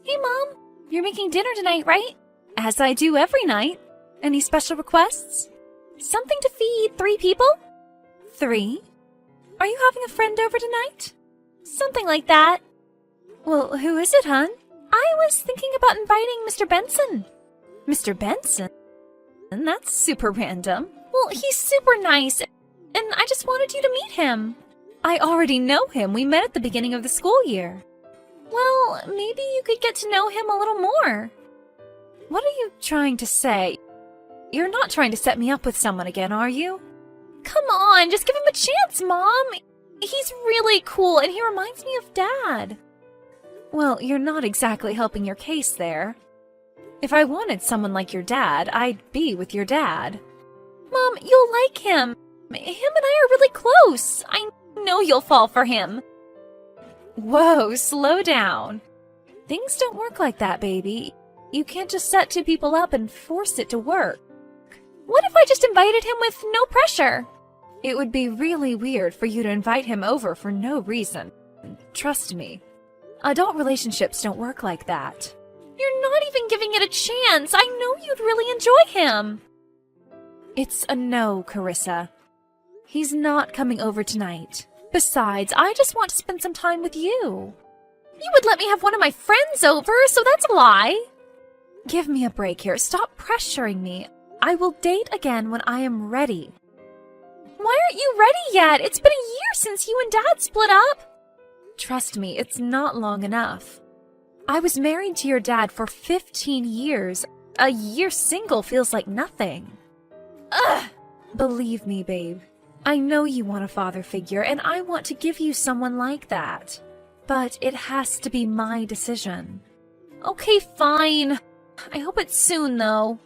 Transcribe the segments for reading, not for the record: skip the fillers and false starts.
Hey, Mom. You're making dinner tonight, right? As I do every night. Any special requests? Something to feed 3 people? 3? Are you having a friend over tonight? Something like that. Well, who is it, hon? I was thinking about inviting Mr. Benson. Mr. Benson? That's super random. Well, he's super nice, and I just wanted you to meet him. I already know him. We met at the beginning of the school year. Well, maybe you could get to know him a little more. What are you trying to say? You're not trying to set me up with someone again, are you? Come on, just give him a chance, Mom. He's really cool, and he reminds me of Dad. Well, you're not exactly helping your case there. If I wanted someone like your dad, I'd be with your dad. Mom, you'll like him. Him and I are really close. I know you'll fall for him. Whoa, slow down. Things don't work like that, baby. You can't just set 2 people up and force it to work. What if I just invited him with no pressure? It would be really weird for you to invite him over for no reason. Trust me. Adult relationships don't work like that. You're not even giving it a chance. I know you'd really enjoy him. It's a no, Carissa. He's not coming over tonight. Besides, I just want to spend some time with you. You would let me have one of my friends over, so that's a lie. Give me a break here. Stop pressuring me. I will date again when I am ready. Why aren't you ready yet? It's been a year since you and Dad split up. Trust me, it's not long enough. I was married to your dad for 15 years. A year single feels like nothing. Ugh! Believe me, babe. I know you want a father figure, and I want to give you someone like that. But it has to be my decision. Okay, fine. I hope it's soon, though.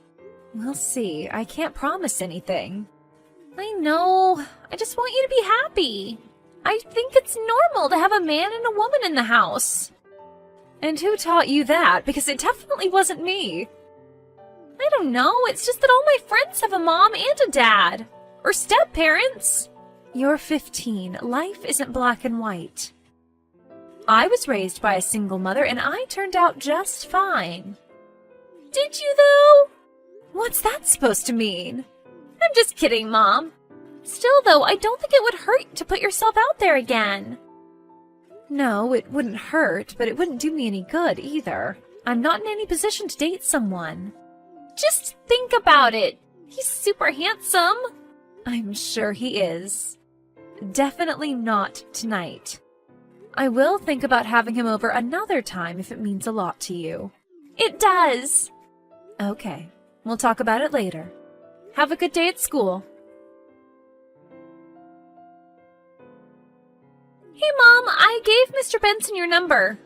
We'll see. I can't promise anything. I know. I just want you to be happy. I think it's normal to have a man and a woman in the house. And who taught you that? Because it definitely wasn't me. I don't know. It's just that all my friends have a mom and a dad. Or step-parents. You're 15. Life isn't black and white. I was raised by a single mother, and I turned out just fine. Did you, though? What's that supposed to mean? I'm just kidding, Mom. Still, though, I don't think it would hurt to put yourself out there again. No, it wouldn't hurt, but it wouldn't do me any good either. I'm not in any position to date someone. Just think about it. He's super handsome. I'm sure he is. Definitely not tonight. I will think about having him over another time if it means a lot to you. It does. Okay, we'll talk about it later. Have a good day at school. Hey, Mom, I gave Mr. Benson your number.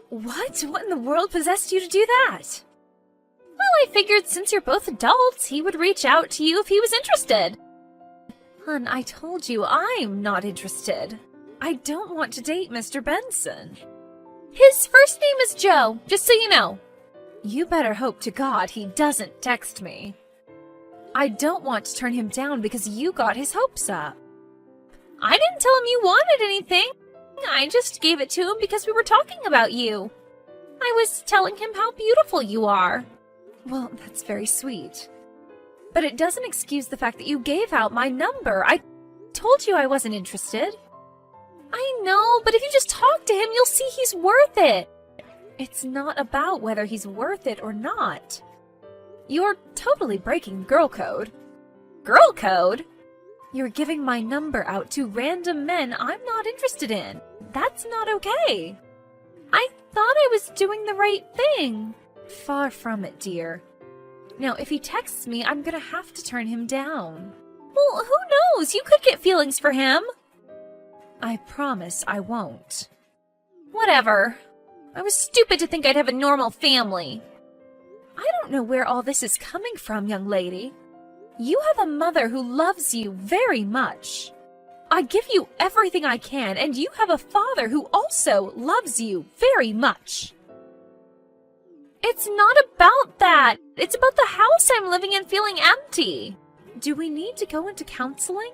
What? What in the world possessed you to do that? Well, I figured since you're both adults, he would reach out to you if he was interested. Hon, I told you I'm not interested. I don't want to date Mr. Benson. His first name is Joe, just so you know. You better hope to God he doesn't text me. I don't want to turn him down because you got his hopes up. I didn't tell him you wanted anything. I just gave it to him because we were talking about you. I was telling him how beautiful you are. Well, that's very sweet. But it doesn't excuse the fact that you gave out my number. I told you I wasn't interested. I know, but if you just talk to him, you'll see he's worth it. It's not about whether he's worth it or not. You're totally breaking girl code. Girl code? You're giving my number out to random men I'm not interested in. That's not okay. I thought I was doing the right thing. Far from it, dear. Now, if he texts me, I'm gonna have to turn him down. Well, who knows? You could get feelings for him. I promise I won't. Whatever. I was stupid to think I'd have a normal family. I don't know where all this is coming from, young lady. You have a mother who loves you very much. I give you everything I can, and you have a father who also loves you very much. It's not about that. It's about the house I'm living in feeling empty. Do we need to go into counseling?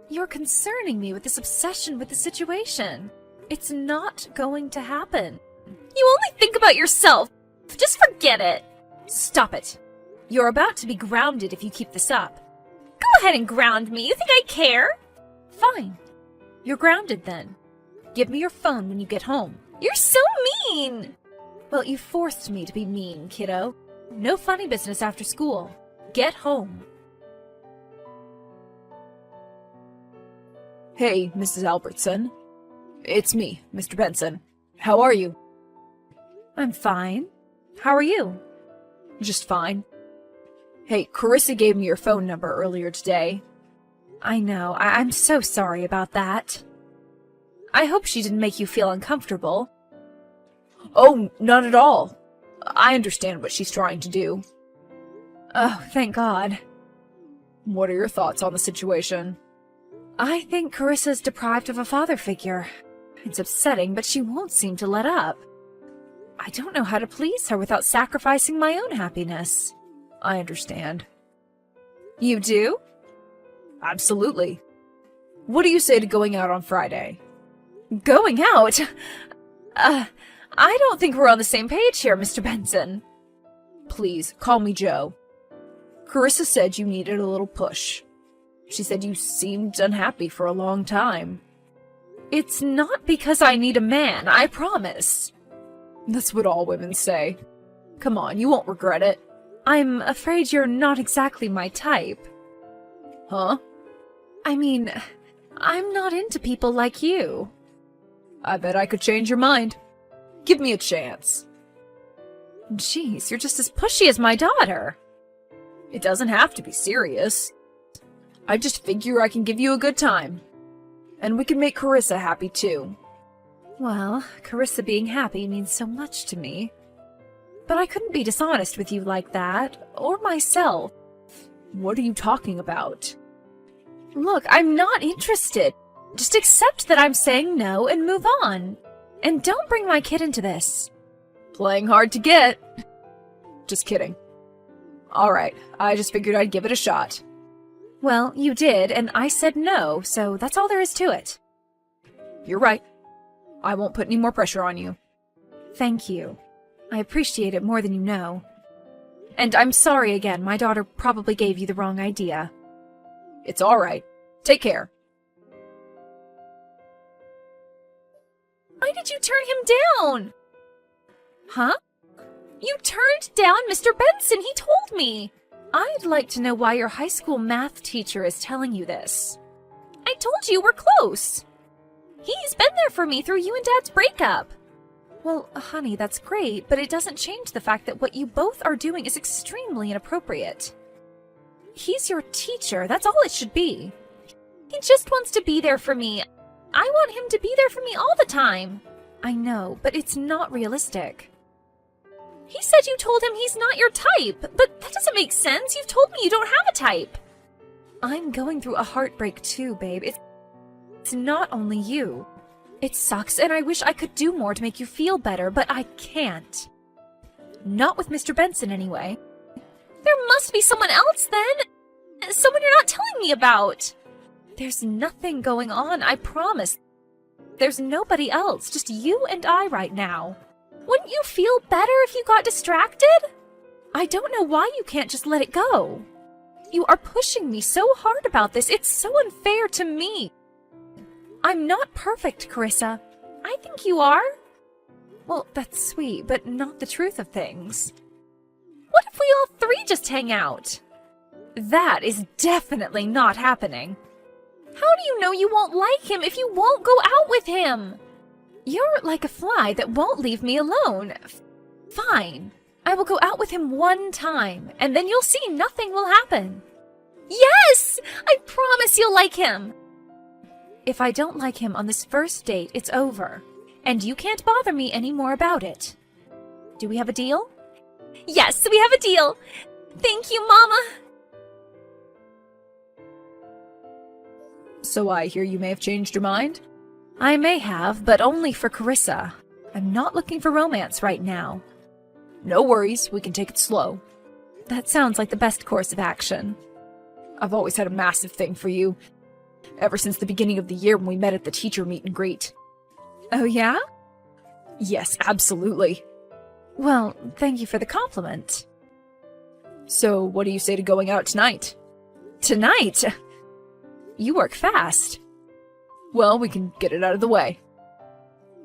You're concerning me with this obsession with the situation. It's not going to happen. You only think about yourself. Just forget it. Stop it. You're about to be grounded if you keep this up. Go ahead and ground me. You think I care? Fine. You're grounded then. Give me your phone when you get home. You're so mean! Well, you forced me to be mean, kiddo. No funny business after school. Get home. Hey, Mrs. Albertson. It's me, Mr. Benson. How are you? I'm fine. How are you? Just fine. Hey, Carissa gave me your phone number earlier today. I know. I'm so sorry about that. I hope she didn't make you feel uncomfortable. Oh, not at all. I understand what she's trying to do. Oh, thank God. What are your thoughts on the situation? I think Carissa's deprived of a father figure. It's upsetting, but she won't seem to let up. I don't know how to please her without sacrificing my own happiness. I understand. You do? Absolutely. What do you say to going out on Friday? Going out? I don't think we're on the same page here, Mr. Benson. Please, call me Joe. Carissa said you needed a little push. She said you seemed unhappy for a long time. It's not because I need a man, I promise. That's what all women say. Come on, you won't regret it. I'm afraid you're not exactly my type. Huh? I mean, I'm not into people like you. I bet I could change your mind. Give me a chance. Jeez, you're just as pushy as my daughter. It doesn't have to be serious. I just figure I can give you a good time. And we can make Carissa happy too. Well, Carissa being happy means so much to me. But I couldn't be dishonest with you like that, or myself. What are you talking about? Look, I'm not interested. Just accept that I'm saying no and move on. And don't bring my kid into this. Playing hard to get. Just kidding. Alright, I just figured I'd give it a shot. Well, you did, and I said no, so that's all there is to it. You're right. I won't put any more pressure on you. Thank you. I appreciate it more than you know. And I'm sorry again, my daughter probably gave you the wrong idea. It's alright. Take care. Why did you turn him down? Huh? You turned down Mr. Benson, he told me. I'd like to know why your high school math teacher is telling you this. I told you we're close. He's been there for me through you and Dad's breakup. Well, honey, that's great, but it doesn't change the fact that what you both are doing is extremely inappropriate. He's your teacher, that's all it should be. He just wants to be there for me. I want him to be there for me all the time. I know, but it's not realistic. He said you told him he's not your type, but that doesn't make sense. You've told me you don't have a type. I'm going through a heartbreak too, babe. It's not only you. It sucks, and I wish I could do more to make you feel better, but I can't. Not with Mr. Benson, anyway. There must be someone else, then. Someone you're not telling me about. There's nothing going on, I promise. There's nobody else, just you and I right now. Wouldn't you feel better if you got distracted? I don't know why you can't just let it go. You are pushing me so hard about this. It's so unfair to me. I'm not perfect, Carissa. I think you are. Well, that's sweet, but not the truth of things. What if we all three just hang out? That is definitely not happening. How do you know you won't like him if you won't go out with him? You're like a fly that won't leave me alone. Fine. I will go out with him one time, and then you'll see nothing will happen. Yes! I promise you'll like him. If I don't like him on this first date, it's over. And you can't bother me any more about it. Do we have a deal? Yes, we have a deal. Thank you, Mama. So I hear you may have changed your mind? I may have, but only for Carissa. I'm not looking for romance right now. No worries, we can take it slow. That sounds like the best course of action. I've always had a massive thing for you. Ever since the beginning of the year when we met at the teacher meet and greet. Oh yeah? Yes, absolutely. Well, thank you for the compliment. So, what do you say to going out tonight? Tonight? You work fast. Well, we can get it out of the way.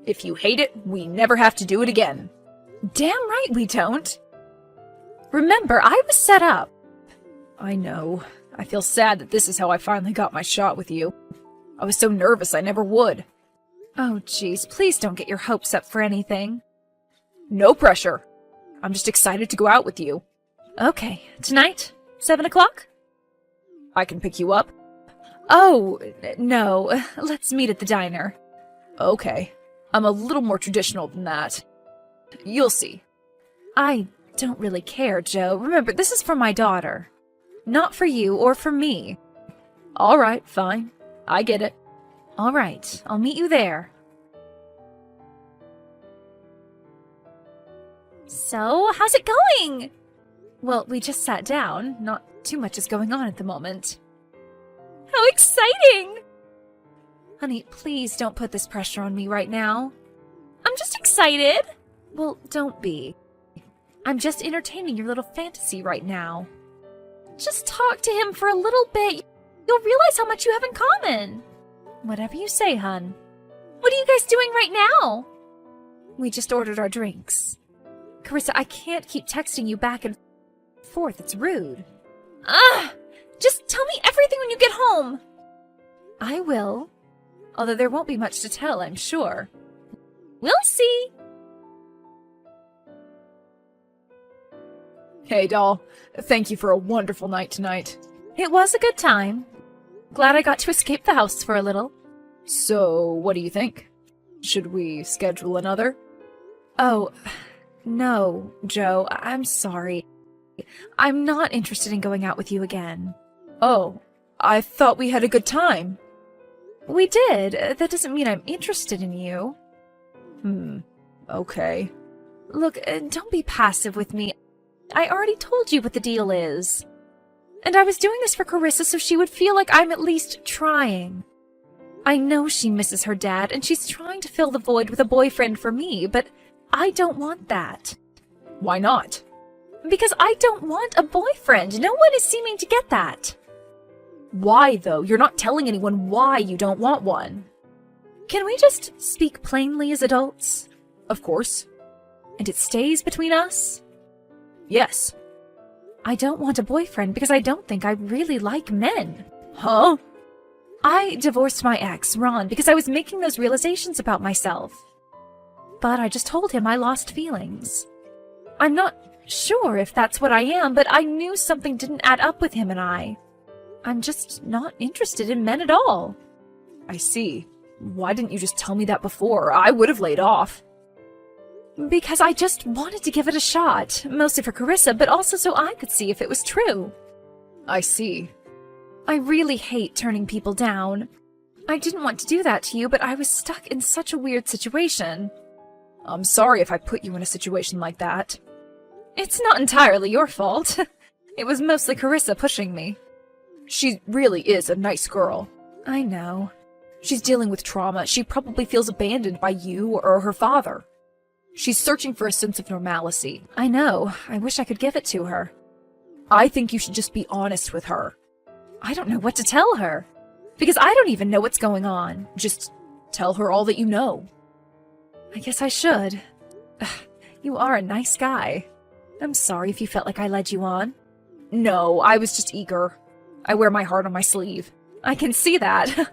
If you hate it, we never have to do it again. Damn right we don't. Remember, I was set up. I know. I feel sad that this is how I finally got my shot with you. I was so nervous I never would. Oh, jeez, please don't get your hopes up for anything. No pressure. I'm just excited to go out with you. Okay, tonight? 7 o'clock? I can pick you up. Oh, no. Let's meet at the diner. Okay. I'm a little more traditional than that. You'll see. I don't really care, Joe. Remember, this is for my daughter. Not for you or for me. All right, fine. I get it. All right, I'll meet you there. So, how's it going? Well, we just sat down. Not too much is going on at the moment. How exciting! Honey, please don't put this pressure on me right now. I'm just excited. Well, don't be. I'm just entertaining your little fantasy right now. Just talk to him for a little bit. You'll realize how much you have in common. Whatever you say, hun. What are you guys doing right now? We just ordered our drinks. Carissa, I can't keep texting you back and forth. It's rude. Ugh! Just tell me everything when you get home. I will. Although there won't be much to tell, I'm sure. We'll see. Hey, doll. Thank you for a wonderful night tonight. It was a good time. Glad I got to escape the house for a little. So, what do you think? Should we schedule another? Oh, no, Joe. I'm sorry. I'm not interested in going out with you again. Oh, I thought we had a good time. We did. That doesn't mean I'm interested in you. Okay. Look, don't be passive with me. I already told you what the deal is. And I was doing this for Carissa so she would feel like I'm at least trying. I know she misses her dad, and she's trying to fill the void with a boyfriend for me, but I don't want that. Why not? Because I don't want a boyfriend. No one is seeming to get that. Why, though? You're not telling anyone why you don't want one. Can we just speak plainly as adults? Of course. And it stays between us? Yes. I don't want a boyfriend because I don't think I really like men. Huh? I divorced my ex, Ron, because I was making those realizations about myself. But I just told him I lost feelings. I'm not sure if that's what I am, but I knew something didn't add up with him and I. I'm just not interested in men at all. I see. Why didn't you just tell me that before? I would have laid off. Because I just wanted to give it a shot, mostly for Carissa, but also so I could see if it was true. I see. I really hate turning people down. I didn't want to do that to you, but I was stuck in such a weird situation. I'm sorry if I put you in a situation like that. It's not entirely your fault. It was mostly Carissa pushing me. She really is a nice girl. I know. She's dealing with trauma. She probably feels abandoned by you or her father. She's searching for a sense of normalcy. I know. I wish I could give it to her. I think you should just be honest with her. I don't know what to tell her. Because I don't even know what's going on. Just tell her all that you know. I guess I should. You are a nice guy. I'm sorry if you felt like I led you on. No, I was just eager. I wear my heart on my sleeve. I can see that.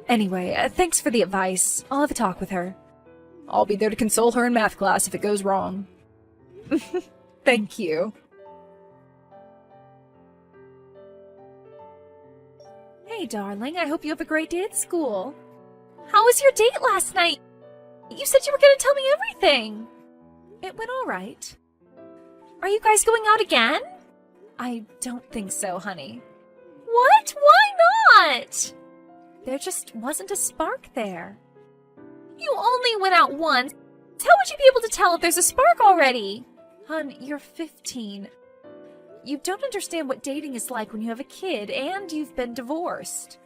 Anyway, thanks for the advice. I'll have a talk with her. I'll be there to console her in math class if it goes wrong. Thank you. Hey, darling, I hope you have a great day at school. How was your date last night? You said you were going to tell me everything. It went all right. Are you guys going out again? I don't think so, honey. What? Why not? There just wasn't a spark there. You only went out once. How would you be able to tell if there's a spark already? Hun, you're 15. You don't understand what dating is like when you have a kid and you've been divorced.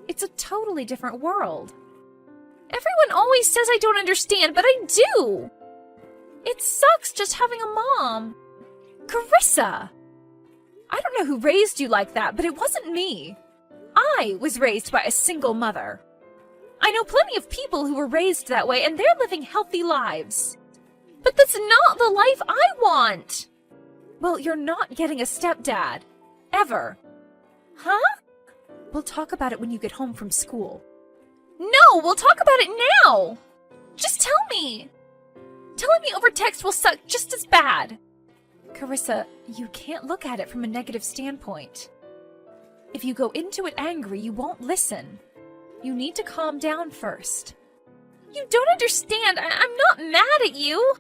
It's a totally different world. Everyone always says I don't understand, but I do. It sucks just having a mom. Carissa! I don't know who raised you like that, but it wasn't me. I was raised by a single mother. I know plenty of people who were raised that way, and they're living healthy lives. But that's not the life I want. Well, you're not getting a stepdad. Ever. Huh? We'll talk about it when you get home from school. No, we'll talk about it now. Just tell me. Telling me over text will suck just as bad. Carissa, you can't look at it from a negative standpoint. If you go into it angry, you won't listen. You need to calm down first. You don't understand. I'm not mad at you.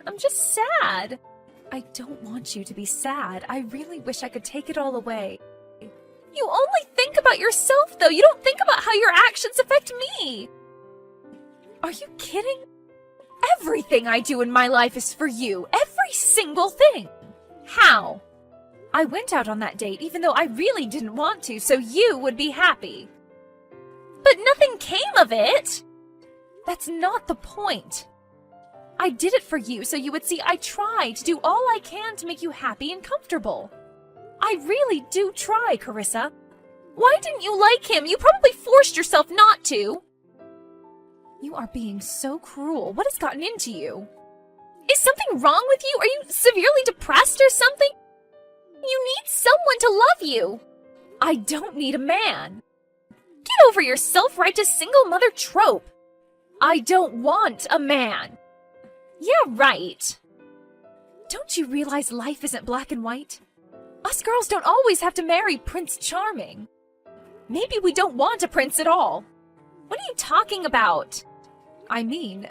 I'm just sad. I don't want you to be sad. I really wish I could take it all away. You only think about yourself, though. You don't think about how your actions affect me. Are you kidding? Everything I do in my life is for you. Every single thing. How? I went out on that date even though I really didn't want to, so you would be happy. But nothing came of it. That's not the point. I did it for you so you would see I try to do all I can to make you happy and comfortable. I really do try, Carissa. Why didn't you like him? You probably forced yourself not to. You are being so cruel. What has gotten into you? Is something wrong with you? Are you severely depressed or something? You need someone to love you. I don't need a man. Get over your self-righteous single mother trope. I don't want a man. Yeah, right. Don't you realize life isn't black and white? Us girls don't always have to marry Prince Charming. Maybe we don't want a prince at all. What are you talking about? I mean,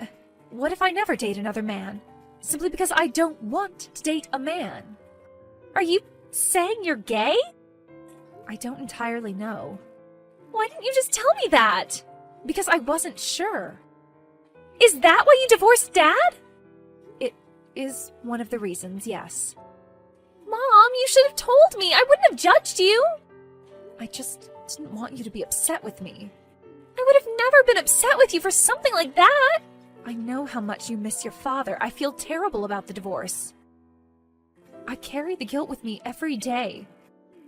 what if I never date another man? Simply because I don't want to date a man. Are you saying you're gay? I don't entirely know. Why didn't you just tell me that? Because I wasn't sure. Is that why you divorced Dad? It is one of the reasons, yes. Mom, you should have told me. I wouldn't have judged you. I just didn't want you to be upset with me. I would have never been upset with you for something like that. I know how much you miss your father. I feel terrible about the divorce. I carry the guilt with me every day.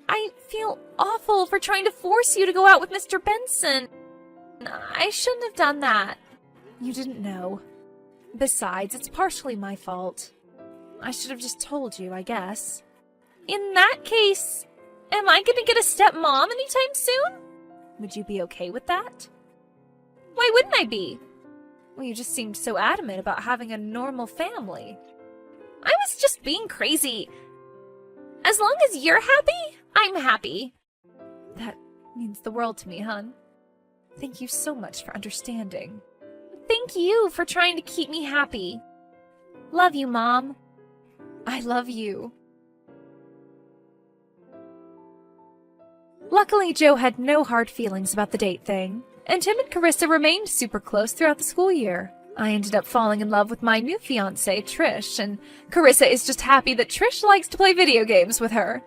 I feel awful for trying to force you to go out with Mr. Benson. I shouldn't have done that. You didn't know. Besides, it's partially my fault. I should have just told you, I guess. In that case, am I going to get a stepmom anytime soon? Would you be okay with that? Why wouldn't I be? Well, you just seemed so adamant about having a normal family. I was just being crazy. As long as you're happy, I'm happy. That means the world to me, hon. Thank you so much for understanding. Thank you for trying to keep me happy. Love you, Mom. I love you. Luckily, Joe had no hard feelings about the date thing, and Tim and Carissa remained super close throughout the school year. I ended up falling in love with my new fiancée, Trish, and Carissa is just happy that Trish likes to play video games with her.